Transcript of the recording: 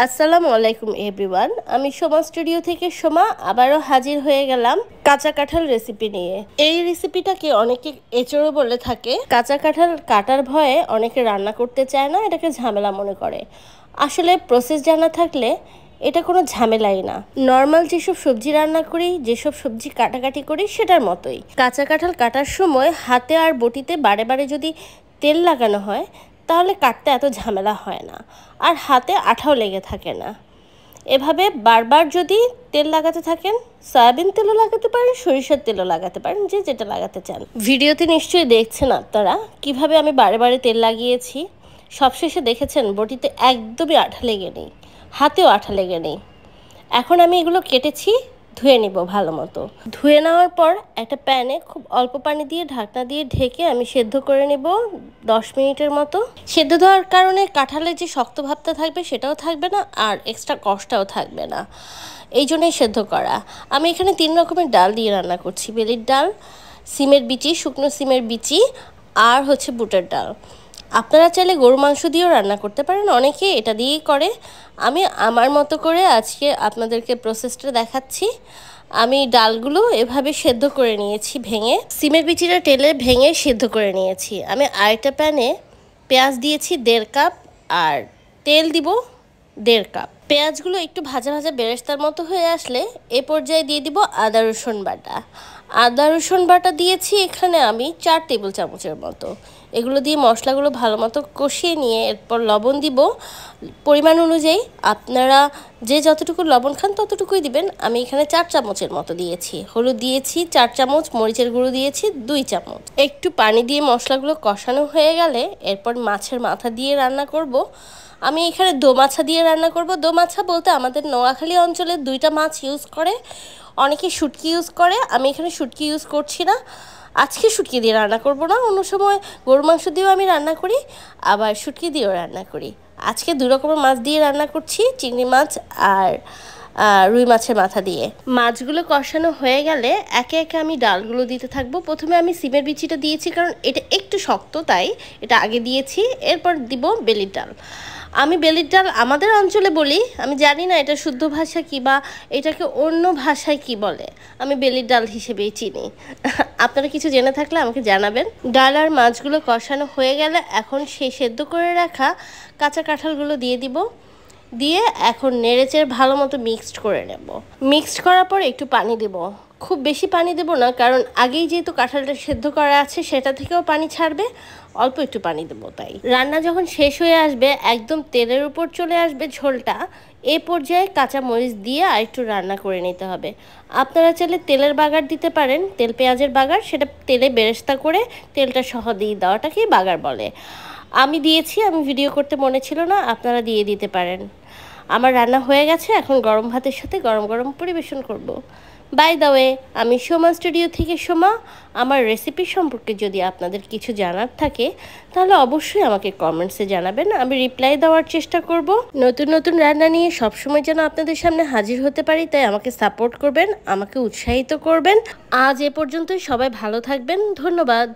আসসালামু আলাইকুম এভরিওয়ান। আমি সোমা স্টুডিও থেকে সোমা আবারও হাজির হয়ে গেলাম কাঁচা কাঁঠাল রেসিপি নিয়ে। এই রেসিপিটাকে অনেকে এঁচড়ও বলে থাকে। কাঁচা কাঁঠাল কাটার ভয়ে অনেকে রান্না করতে চায় না, এটাকে ঝামেলা মনে করে। আসলে প্রসেস জানা থাকলে এটা কোনো ঝামেলাই না। নর্মাল যেসব সবজি রান্না করি, যেসব সবজি কাটাকাটি করি সেটার মতোই। কাঁচা কাঁঠাল কাটার সময় হাতে আর বটিতে বারে বারে যদি তেল লাগানো হয় তাহলে কাটতে এত ঝামেলা হয় না, আর হাতে আঠাও লেগে থাকে না। এভাবে বারবার যদি তেল লাগাতে থাকেন, সয়াবিন তেলও লাগাতে পারেন, সরিষার তেলও লাগাতে পারেন, যে যেটা লাগাতে চান। ভিডিওতে নিশ্চয়ই দেখছেন আপনারা কিভাবে আমি বারে বারে তেল লাগিয়েছি। সবশেষে দেখেছেন বটিতে একদমই আঠা লেগে নেই, হাতেও আঠা লেগে নেই। এখন আমি এগুলো কেটেছি, ধুয়ে নিব ভালো মতো। ধুয়ে নেওয়ার পর একটা প্যানে খুব অল্প পানি দিয়ে ঢাকনা দিয়ে ঢেকে আমি সেদ্ধ করে নেব 10 মিনিটের মতো। সেদ্ধ দেওয়ার কারণে কাঁঠালের যে শক্ত ভাবটা থাকবে সেটাও থাকবে না, আর এক্সট্রা কষ্টটাও থাকবে না, এই জন্যই সেদ্ধ করা। আমি এখানে 3 রকমের ডাল দিয়ে রান্না করছি। বেলির ডাল, সিমের বিচি, শুকনো সিমের বিচি, আর হচ্ছে বুটের ডাল। আপনারা চাইলে গরু মাংস দিয়েও রান্না করতে পারেন, অনেকে এটা দিয়েই করে। আমি আমার মতো করে আজকে আপনাদেরকে প্রসেসটা দেখাচ্ছি। আমি ডালগুলো এভাবে সেদ্ধ করে নিয়েছি ভেঙে, সিমের বিচিটা টেলে ভেঙে সেদ্ধ করে নিয়েছি। আমি আরেকটা প্যানে পেঁয়াজ দিয়েছি 1.5 কাপ, আর তেল দিব 1.5 কাপ। পেঁয়াজগুলো একটু ভাজা ভাজা বেরেস্তার মতো হয়ে আসলে এ পর্যায়ে দিয়ে দিব আদা রসুন বাটা। আদা রসুন বাটা দিয়েছি এখানে আমি 4 টেবিল চামচের মতো। এগুলো দিয়ে মশলাগুলো ভালো মতো কষিয়ে নিয়ে এরপর লবণ দিব পরিমাণ অনুযায়ী। আপনারা যে যতটুকু লবণ খান ততটুকুই দিবেন। আমি এখানে 4 চামচের মতো দিয়েছি। হলুদ দিয়েছি 4 চামচ, মরিচের গুঁড়ো দিয়েছি 2 চামচ। একটু পানি দিয়ে মশলাগুলো কষানো হয়ে গেলে এরপর মাছের মাথা দিয়ে রান্না করব। আমি এখানে দোমাছা দিয়ে রান্না করব। দোমাছা বলতে আমাদের নোয়াখালী অঞ্চলে 2টা মাছ ইউজ করে, অনেকে শুটকি ইউজ করে। আমি এখানে শুটকি ইউজ করছি না, আজকে শুটকি দিয়ে রান্না করব না। অন্য সময় গরু মাংস দিয়েও আমি রান্না করি, আবার শুটকি দিয়েও রান্না করি। আজকে 2 রকমের মাছ দিয়ে রান্না করছি, চিংড়ি মাছ আর রুই মাছের মাথা দিয়ে। মাছগুলো কষানো হয়ে গেলে একে একে আমি ডালগুলো দিতে থাকবো। প্রথমে আমি সিমের বিচিটা দিয়েছি কারণ এটা একটু শক্ত, তাই এটা আগে দিয়েছি। এরপর দিব বেলির ডাল। আমি বেলির ডাল আমাদের অঞ্চলে বলি, আমি জানি না এটা শুদ্ধ ভাষা কি বা এটাকে অন্য ভাষায় কি বলে। আমি বেলির ডাল হিসেবেই চিনি। আপনারা কিছু জেনে থাকলে আমাকে জানাবেন। ডাল আর মাছগুলো কষানো হয়ে গেলে এখন সেই সেদ্ধ করে রাখা কাঁচা কাঁঠালগুলো দিয়ে দিব। দিয়ে এখন নেড়েচেড়ে ভালো মতো মিক্সড করে নেব। মিক্সড করার পর একটু পানি দেব, খুব বেশি পানি দেব না, কারণ আগেই যেহেতু কাঁঠালটা সেদ্ধ করা আছে সেটা থেকেও পানি ছাড়বে। অল্প একটু পানি দেবো। তাই রান্না যখন শেষ হয়ে আসবে, একদম তেলের উপর চলে আসবে ঝোলটা, এ পর্যায়ে কাঁচা মরিচ দিয়ে আর একটু রান্না করে নিতে হবে। আপনারা চাইলে তেলের বাগার দিতে পারেন, তেল পেঁয়াজের বাগার, সেটা তেলে বেরেস্তা করে তেলটা সহ দিয়ে দেওয়াটাকেই বাগার বলে। আমি দিয়েছি, আমি ভিডিও করতে মনে ছিল না, আপনারা দিয়ে দিতে পারেন। আমার রান্না হয়ে গেছে, এখন গরম ভাতের সাথে গরম গরম পরিবেশন করব। বাই দ্য ওয়ে, আমি সোমা স্টুডিও থেকে সোমা। আমার রেসিপি সম্পর্কে যদি আপনাদের কিছু জানার থাকে তাহলে অবশ্যই আমাকে কমেন্টসে জানাবেন, আমি রিপ্লাই দেওয়ার চেষ্টা করব। নতুন নতুন রান্না নিয়ে সবসময় যেন আপনাদের সামনে হাজির হতে পারি, তাই আমাকে সাপোর্ট করবেন, আমাকে উৎসাহিত করবেন। আজ এ পর্যন্তই, সবাই ভালো থাকবেন, ধন্যবাদ।